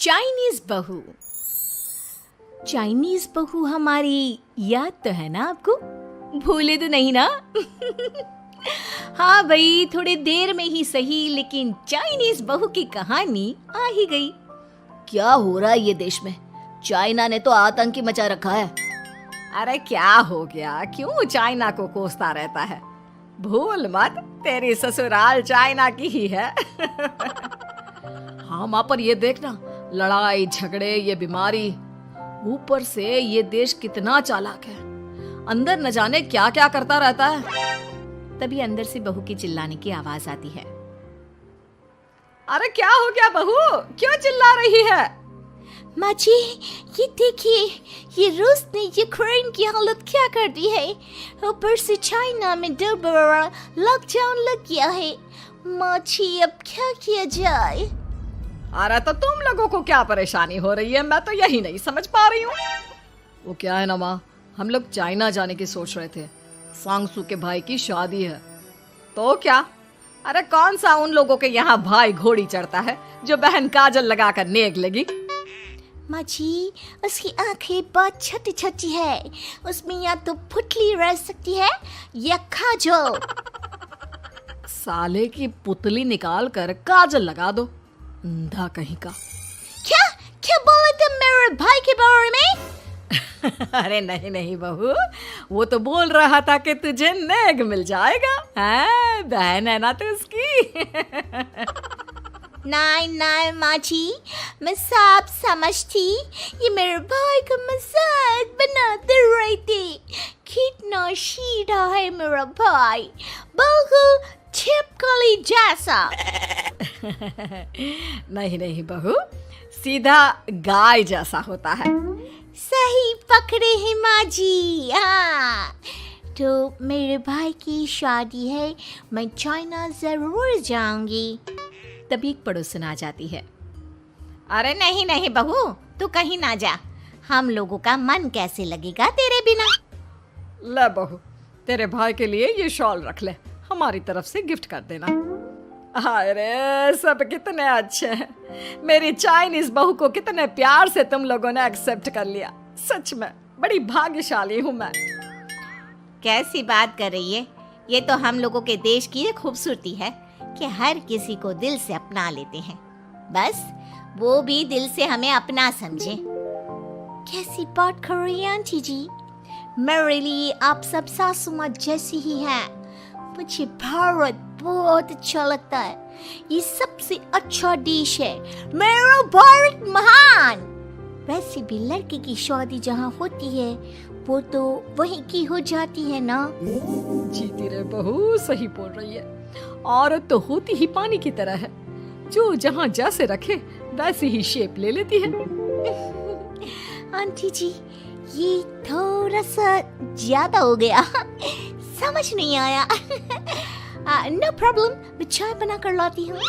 Chinese बहू। Chinese बहू हमारी याद तो है ना आपको? भूले तो नहीं ना? हाँ भाई, थोड़ी देर में ही सही, लेकिन चाइनीज बहू की कहानी आ ही गई। क्या हो रहा है ये देश में? चाइना ने तो आतंक ही मचा रखा है। अरे क्या हो गया? क्यों चाइना को कोसता रहता है? भूल मत, तेरी ससुराल चाइना की ही है। हाँ माँ, पर ये देखना, लड़ाई झगड़े, ये बीमारी, ऊपर से ये देश कितना चालाक है, अंदर न जाने क्या क्या करता रहता है। तभी अंदर से बहू की चिल्लाने की आवाज आती है। अरे क्या हो गया बहू, क्यों चिल्ला रही है? माँ जी, ये देखिए, ये रूस ने यूक्रेन की हालत क्या कर दी है। ऊपर से चाइना में दोबारा लॉकडाउन लग गया है। माँ जी, अब क्या किया जाए? अरे तो तुम लोगों को क्या परेशानी हो रही है, मैं तो यही नहीं समझ पा रही हूँ। वो क्या है ना माँ, हम लोग चाइना जाने की सोच रहे थे, सांगसू के भाई की शादी है। तो क्या? अरे कौन सा उन लोगों के यहाँ भाई घोड़ी चढ़ता है जो बहन काजल लगाकर नेक लगी? माँ जी, उसकी आंखें बहुत छोटी छोटी है, उसमें या तो पुतली रह सकती है या काजल। साले की पुतली निकाल कर काजल लगा दो, अंधा कहीं का। क्या क्या बोले तुम मेरे भाई के बारे में? अरे नहीं नहीं बहू, वो तो बोल रहा था कि तुझे नेग मिल जाएगा। हैं, बहन है ना तू उसकी। नहीं नहीं माँ जी, मैं सब समझती, ये मेरे भाई का मजाक बनाते रहते। कितना सीधा है मेरा भाई, बिल्कुल छिपकली जैसा। नहीं नहीं बहू, सीधा गाय जैसा होता है। सही पकड़े हैं माँ जी। हाँ, तो मेरे भाई की शादी है, मैं चाइना जरूर जाऊंगी। तभी एक पड़ोसन आ जाती है। अरे नहीं नहीं बहू, तू कहीं ना जा, हम लोगों का मन कैसे लगेगा तेरे बिना। ले बहू, तेरे भाई के लिए ये शॉल रख ले, हमारी तरफ से गिफ्ट कर देना। अरे सब कितने अच्छे हैं, मेरी चाइनीज बहू को कितने प्यार से तुम लोगों ने एक्सेप्ट कर लिया। सच में बड़ी भाग्यशाली हूँ मैं। कैसी बात कर रही है? ये तो हम लोगों के देश की एक खूबसूरती है कि हर किसी को दिल से अपना लेते हैं, बस वो भी दिल से हमें अपना समझे। कैसी बात कर रही है आंटी जी? मेरे लिए आप सब सासू माँ जैसी ही हैं। मुझे भारत बहुत अच्छा लगता है, ये सबसे अच्छा देश है, मेरा भारत महान। वैसे भी लड़के की शादी जहाँ होती है वो तो वहीं की हो जाती है ना। जीती रे बहू, सही बोल रही है। औरत तो होती ही पानी की तरह है, जो जहाँ जैसे रखे वैसी ही शेप ले लेती है। आंटी जी, ये थोड़ा सा ज्यादा हो गया, समझ नहीं आया। नो प्रॉब्लम, मैं चाय बना कर लाती हूँ।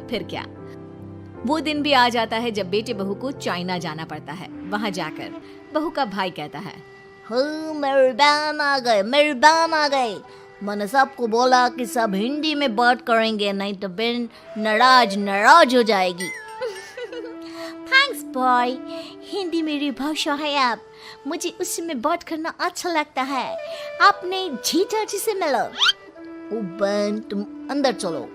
फिर क्या, वो दिन भी आ जाता है जब बेटे बहू को चाइना जाना पड़ता है। वहाँ जाकर बहू का भाई कहता है, मेरे बहन आ गए, मेरे बहन आ गए। मैंने सबको बोला कि सब हिंदी में बात करेंगे, नहीं तो बहन नाराज हो जाएगी। थैंक्स बॉय, हिंदी मेरी भाषा है। आप मुझे उसमें बात करना अच्छा लगता है। आपने जीजा जी से मिलो। ओ बहन, तुम अंदर चलो।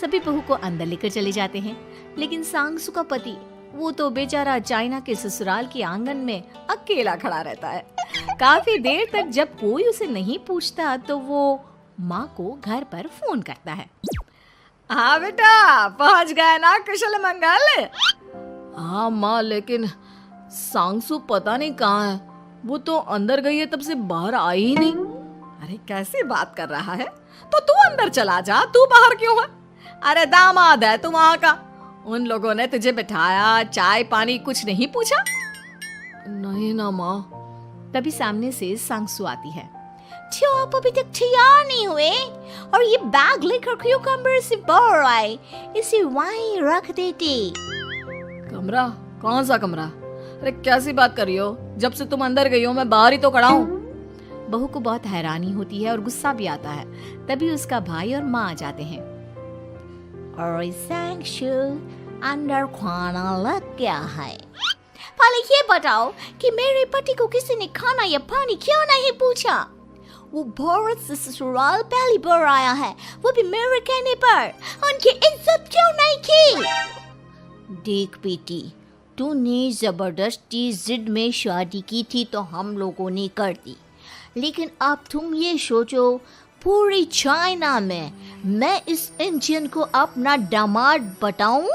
सभी बहू को अंदर लेकर चले जाते हैं, लेकिन सांगसू का पति, वो तो बेचारा चाइना के ससुराल के आंगन में अकेला खड़ा रहता है। काफी देर तक जब कोई उसे नहीं पूछता तो वो माँ को घर पर फोन करता है। हाँ बेटा, पहुँच गए ना कुशल मंगल? हाँ माँ, लेकिन सांगसू पता नहीं कहाँ है, वो तो अंदर गई है, तब से बाहर आई ही नहीं। अरे कैसी बात कर रहा है? तो तू अंदर चला जा, तू बाहर क्यों है? अरे दामाद है तू वहाँ का, उन लोगों ने तुझे बिठाया, चाय पानी कुछ नहीं पूछा? नहीं ना माँ। तभी सामने से सांगसू आती है। क्यों आप अभी तक तैयार नहीं हुए? और ये बैग लेकर क्यों कमरे से बाहर आए? इसे वहीं रख देते। कमरा? कौन सा कमरा? अरे कैसी बात कर रही हो? जब से तुम अंदर गई हो मैं बाहर ही तो खड़ा हूँ। बहू को बहुत हैरानी होती है और गुस्सा भी आता है। तभी उसका भाई और माँ आ जाते हैं। और सांगसू, अंदर खाना लग गया है। पहले ये बताओ कि मेरे पति को किसी ने खाना या पानी क्यों नहीं पूछा? वो भारत से ससुराल पहली बार आया है, वो भी मेरे कहने पर। उनकी इज्जत क्यों नहीं की? देख बेटी, तूने जबरदस्ती जिद में शादी की थी तो हम लोगों ने कर दी, लेकिन अब तुम ये सोचो, पूरी चाइना में मैं इस इंडियन को अपना दामाद बताऊं?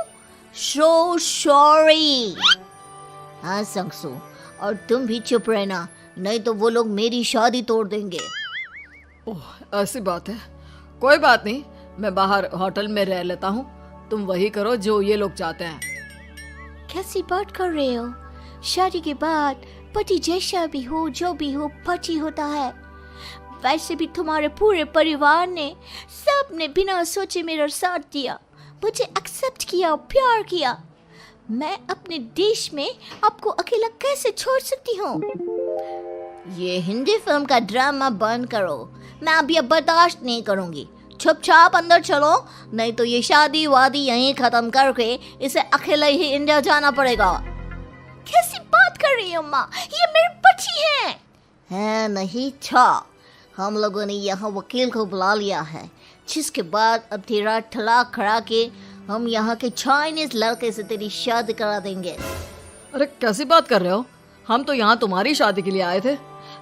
So sorry. हाँ संगसू, और तुम भी चुप रहना, नहीं तो वो लोग मेरी शादी तोड़ देंगे। ओह, ऐसी बात है। कोई बात नहीं, मैं बाहर होटल में रह लेता हूँ, तुम वही करो जो ये लोग चाहते हैं। कैसी बात कर रहे हो? शादी के बाद पति जैसा भी हो, जो भी हो, पति होता है। वैसे भी तुम्हारे पूरे परिवार ने, सबने बिना सोचे मेरा साथ दिया, मुझे एक्सेप्ट किया, प्यार किया। मैं अपने देश में आपको अकेला कैसे छोड़ सकती हूँ? ये हिंदी फिल्म का ड्रामा बंद करो, मैं अभी अब बर्दाश्त नहीं करूँगी। चुपचाप अंदर चलो, नहीं तो ये शादी वादी यहीं खत्म करके इसे अकेले ही इंडिया जाना पड़ेगा। कैसी बात कर रही हो माँ? ये मेरे पति हैं। नहीं था, हम लोगों ने यहाँ वकील को बुला लिया है, जिसके बाद अब तेरा तलाक करा के हम यहाँ के चाइनीज लड़के से तेरी शादी करा देंगे। अरे कैसी बात कर रहे हो? हम तो यहाँ तुम्हारी शादी के लिए आए थे।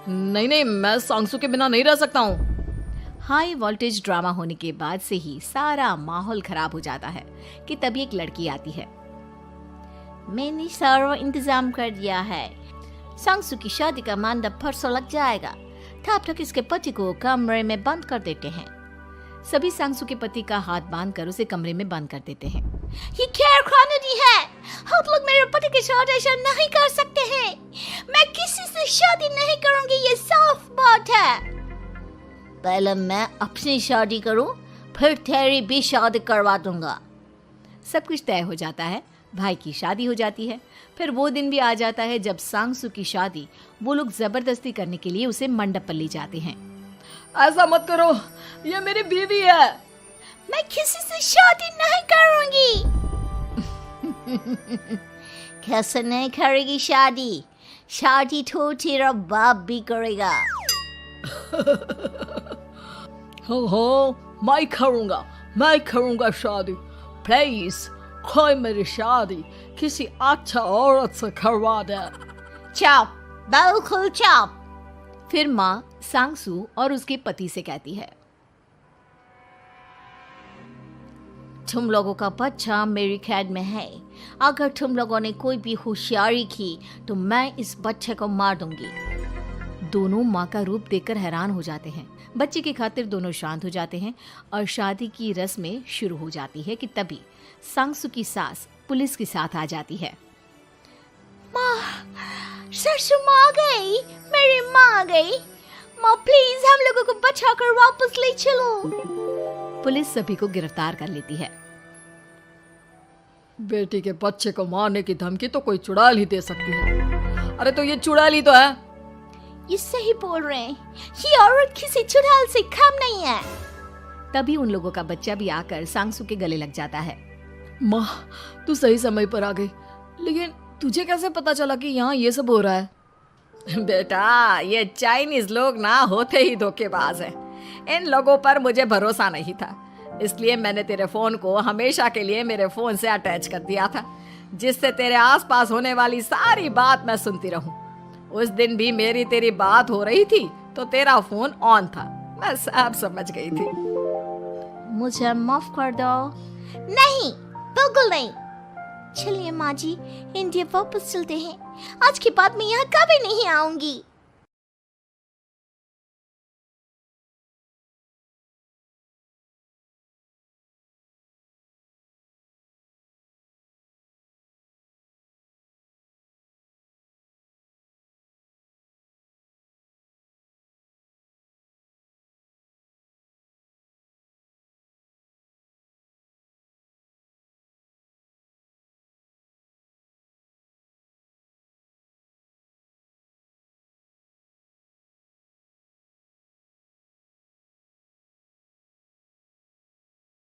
नहीं नहीं, मैं सांगसू के बिना नहीं रह सकता हूँ। हाई वोल्टेज ड्रामा होने के बाद से ही सारा माहौल खराब हो जाता है कि तभी एक लड़की आती है। मैंने सारा इंतजाम कर दिया है, सांगसू की शादी का मंडप परसों लग जाएगा। तब तक इसके पति को कमरे में बंद कर देते हैं। सभी सांगसू के पति का हाथ बांधकर उसे कमरे में बंद कर देते हैं। ये क्या कानूनी है? आप लोग मेरे पति के साथ ऐसा नहीं कर सकते हैं। मैं किसी से शादी नहीं करूंगी, ये साफ बात है। पहले मैं अपनी शादी करूं, फिर तेरी भी शादी करवा दूंगा। सब कुछ तय हो जाता है, भाई की शादी हो जाती है। फिर वो दिन भी आ जाता है जब सांगसू की शादी वो लोग जबरदस्ती करने के लिए उसे मंडप पर ले जाते हैं। ऐसा मत करो, ये मेरी बीवी है। मैं किसी से शादी नहीं करूंगी। कैसे नहीं करेगी शादी? शादी तो तेरा बाप भी करेगा। हो, मैं करूंगा शादी। प्लीज कोई मेरी शादी किसी अच्छा औरत से करवा दे। चुप, बिल्कुल चुप। फिर माँ सांगसू और उसके पति से कहती है, तुम लोगों का बच्चा मेरी कैद में है। अगर तुम लोगों ने कोई भी होशियारी की तो मैं इस बच्चे को मार दूंगी। दोनों माँ का रूप देखकर हैरान हो जाते हैं। बच्चे की खातिर दोनों शांत हो जाते हैं और शादी की रस्में शुरू हो जाती है कि तभी सांगसू की सास पुलिस के साथ आ जाती है। माँ, ससुर माँ आ गई, मेरी माँ आ गई। माँ प्लीज हम लोगों को बचाकर वापस ले चलो। पुलिस सभी को गिरफ्तार कर लेती है। बेटी के बच्चे को मारने की धमकी तो कोई चुड़ैल ही दे सकती है। अरे तो ये चुड़ैल ही तो है। ये सही बोल रहे हैं, ये औरत किसी चुड़ैल से कम नहीं है। तभी उन लोगों का बच्चा भी आकर सांगसू के गले लग जाता है। माँ, तू सही समय पर आ गई, लेकिन तुझे कैसे पता चला कि यहाँ ये सब हो रहा है? बेटा, ये चाइनीज लोग ना होते ही धोखेबाज हैं। इन लोगों पर मुझे भरोसा नहीं था, इसलिए मैंने तेरे फोन को हमेशा के लिए मेरे फोन से अटैच कर दिया था, जिससे तेरे आसपास होने वाली सारी बात मैं सुनती रहूं। उस दिन भी मेरी तेरी बात हो रही थी तो तेरा फोन ऑन था, मैं सब समझ गई थी। मुझे माफ कर दो। नहीं, बिल्कुल नहीं। चलिए माँ जी, इंडिया वापस चलते हैं। आज के बाद मैं यहाँ कभी नहीं आऊंगी।